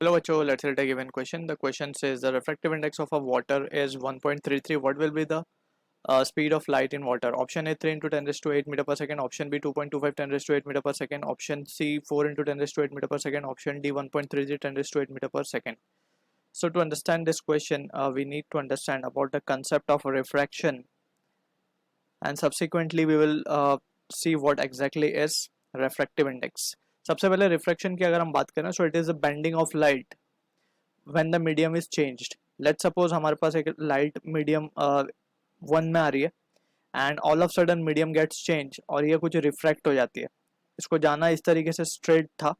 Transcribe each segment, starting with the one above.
Hello, Acho. Let's take a given question. The question says the refractive index of a water is 1.33. What will be the speed of light in water? Option A 3 into 10 raised to 8 meter per second. Option B 2.25 10 raised to 8 meter per second. Option C 4 into 10 raised to 8 meter per second. Option D 1.33 10 raised to 8 meter per second. So to understand this question, we need to understand about the concept of refraction, and subsequently we will see what exactly is refractive index. सबसे पहले refraction की अगर हम बात करें, so it is a bending of light when the medium is changed. Let's suppose हमारे पास एक light medium 1 में आ रही है and all of sudden medium gets change और ये कुछ रिफ्रैक्ट हो जाती है. इसको जाना इस तरीके से स्ट्रेट था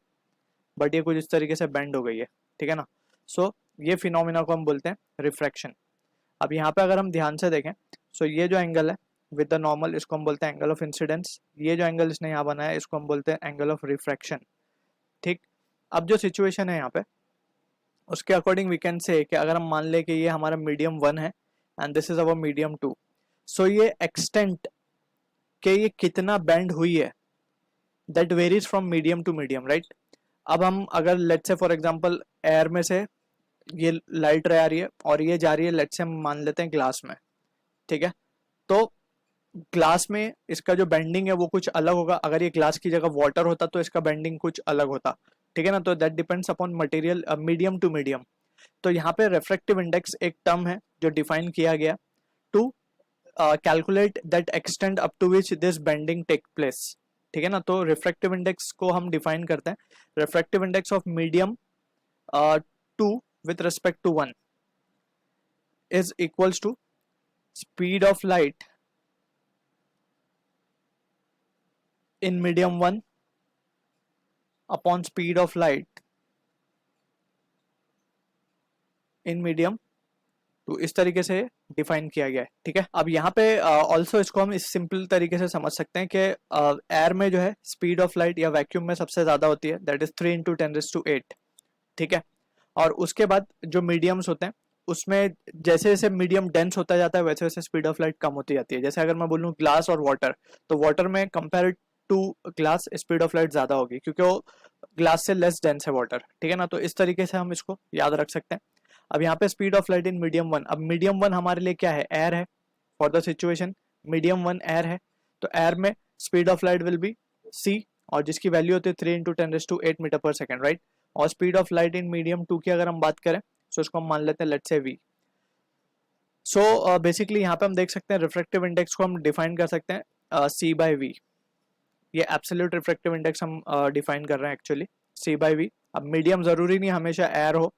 बट ये कुछ इस तरीके से बेंड हो गई है. ठीक है ना. सो ये फिनोमिना को हम बोलते हैं रिफ्रैक्शन. अब यहाँ पे अगर हम ध्यान से देखें, सो ये जो एंगल है विद द नॉर्मल, इसको हम बोलते हैं एंगल ऑफ इंसिडेंस. ये जो एंगल इसने यहाँ बनाया इसको हम बोलते हैं एंगल ऑफ रिफ्रैक्शन. ठीक. अब जो सिचुएशन है यहाँ पे उसके अकॉर्डिंग वी कैन से कि अगर हम मान ले कि ये हमारा मीडियम 1 है and this is our medium 2, so ये एक्सटेंट के ये कितना बेंड हुई है that varies from medium to medium, right. अब हम अगर let's say for example air में से ये लाइट रे आ रही है और ये जा रही है लेट्स से हम मान लेते हैं ग्लास में. ठीक है. तो ग्लास में इसका जो बेंडिंग है वो कुछ अलग होगा. अगर ये ग्लास की जगह वाटर होता तो इसका बेंडिंग कुछ अलग होता. ठीक है ना. तो that depends upon material, medium to medium. तो यहाँ पे रिफ्रैक्टिव इंडेक्स एक टर्म है जो डिफाइन किया गया to calculate that extent up to which this bending take place. ठीक है ना. तो रिफ्रैक्टिव इंडेक्स को हम डिफाइन करते हैं refractive index of medium 2 with respect to 1 is equals to speed of light in medium 1 upon speed of light in medium 2. इस तरीके से डिफाइन किया गया है. ठीक है. अब यहाँ पे ऑल्सो इसको हम इस सिंपल तरीके से समझ सकते हैं कि एयर में जो है स्पीड ऑफ लाइट या वैक्यूम में सबसे ज्यादा होती है, दैट इज 3 into 10⁸. ठीक है. और उसके बाद जो मीडियम्स होते हैं उसमें जैसे जैसे मीडियम डेंस होता जाता है वैसे वैसे स्पीड ऑफ लाइट कम होती जाती है. जैसे अगर मैं बोलूँ ग्लास और वाटर, तो वाटर में compare to glass speed of light ज्यादा होगी क्योंकि वो ग्लास से लेस डेंस है वाटर. ठीक है ना. तो इस तरीके से हम इसको याद रख सकते हैं. अब यहाँ पे speed of light in medium 1, अब मीडियम 1 हमारे लिए क्या है, एयर है. For the situation medium 1 air है, तो एयर में speed of light will be C और जिसकी वैल्यू होती है 3 into 10⁸ metre per second, right. और speed of light in medium 2 की अगर हम बात करें सो इसको हम मान लेते हैं let's say v. So basically यहाँ पे हम देख सकते हैं रिफ्रैक्टिव इंडेक्स को हम डिफाइन कर सकते हैं c/v. ये एब्सोल्यूट रिफ्रैक्टिव इंडेक्स हम डिफाइन कर रहे हैं एक्चुअली c/v. अब मीडियम जरूरी नहीं हमेशा एयर हो,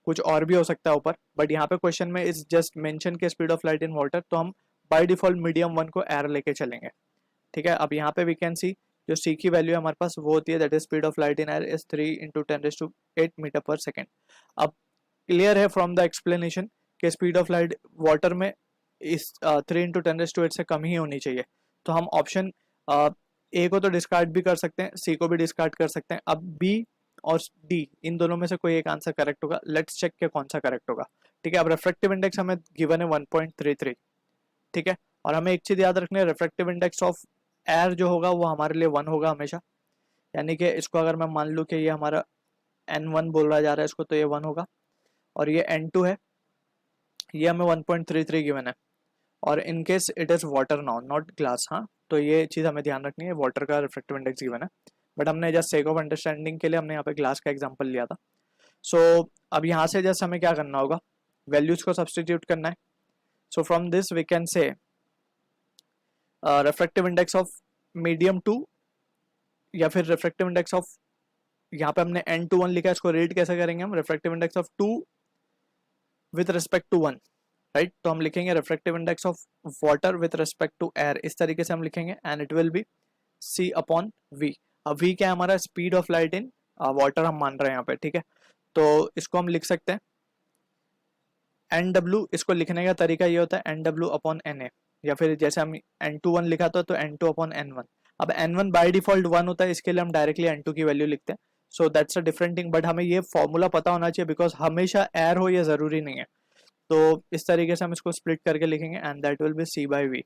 कुछ और भी हो सकता है ऊपर, बट यहाँ पे क्वेश्चन में इज जस्ट मेंशन के speed of light in water, तो हम बाय डिफॉल्ट मीडियम 1 को एयर लेके चलेंगे. ठीक है. अब यहाँ पे वी कैन सी जो c की वैल्यू है हमारे पास वो होती है that is speed of light in air is 3 into 10⁸ metre per second. अब क्लियर है फ्रॉम द एक्सप्लेनेशन कि स्पीड ऑफ लाइट वाटर में इस 3 into 10⁸ से कम ही होनी चाहिए. तो हम ऑप्शन ए को तो डिस्कार्ड भी कर सकते हैं, सी को भी डिस्कार्ड कर सकते हैं. अब बी और डी इन दोनों में से कोई एक आंसर करेक्ट होगा. लेट्स चेक के कौन सा करेक्ट होगा. ठीक है. अब रिफ्रैक्टिव इंडेक्स हमें गिवन है 1.33. ठीक है. और हमें एक चीज याद रखनी है, रिफ्रैक्टिव इंडेक्स ऑफ एयर जो होगा वो हमारे लिए 1 होगा हमेशा. यानी कि इसको अगर मैं मान लूँ कि ये हमारा n1 बोल रहा जा रहा है इसको, तो ये 1 होगा. और ये n2 है, ये हमें 1.33 गिवन है. और in case it is water now not glass, हाँ, तो ये चीज़ हमें ध्यान रखनी है, वाटर का रिफ्रैक्टिव इंडेक्स गिवन है. बट हमने जस्ट सेक ऑफ अंडरस्टैंडिंग के लिए हमने यहाँ पे ग्लास का एग्जाम्पल लिया था. सो अब यहाँ से जस्ट हमें क्या करना होगा, वैल्यूज को सब्सटीट्यूट करना है. So from this we can say refractive index of medium 2 या फिर रिफ्रैक्टिव इंडेक्स ऑफ, यहाँ पे हमने n21 लिखा है, इसको रीड कैसे करेंगे हम, refractive index of 2 with respect to 1, right. तो हम लिखेंगे refractive index of water with respect to air, इस तरीके से हम लिखेंगे and it will be c/v. अब v क्या है हमारा, speed of light in water हम मान रहे हैं यहाँ पे. ठीक है. तो इसको हम लिख सकते हैं nw. इसको लिखने का तरीका ये होता है nw/na, या फिर जैसे हम n21 लिखा था तो n2/n1. अब n1 बाय डिफॉल्ट 1 होता है, इसके लिए हम डायरेक्टली n2 की वैल्यू लिखते हैं. So that's a different thing, but हमें ये फॉर्मूला पता होना चाहिए बिकॉज हमेशा एयर हो ये जरूरी नहीं है. तो इस तरीके से हम इसको स्प्लिट करके लिखेंगे and that will B c/v.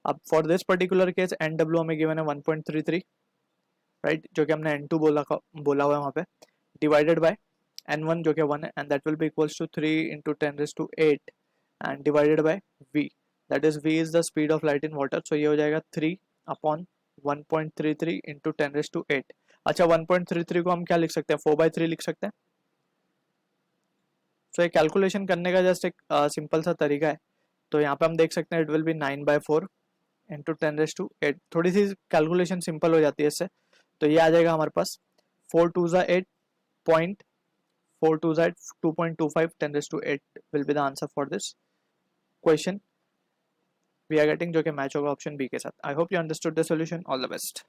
अब for this particular case nw हमें गिवन है 1.33, राइट, जो कि हमने n2 बोला हुआ है वहाँ पे, डिवाइडेड बाय n1 जो कि 1 है, and that will be equals to 3 into 10⁸ and divided by v, that is v is the speed of light in water, so ये हो जाएगा 3 अपॉन 1.33 इंटू 10⁸। अच्छा 1.33 को हम क्या लिख सकते हैं, 4/3 लिख सकते हैं। सो ये कैलकुलेशन करने का जस्ट एक सिंपल सा तरीका है। तो यहाँ पे हम देख सकते हैं इट विल बी 9/4 इंटू 10⁸। थोड़ी सी कैलकुलेशन सिंपल हो जाती है इससे, तो ये आ जाएगा हमारे पास 4 2 8 point 4 2 2.25 10⁸ will be the answer for this question we are getting, जो कि मैच होगा ऑप्शन बी के साथ। I hope you understood the solution. All the best.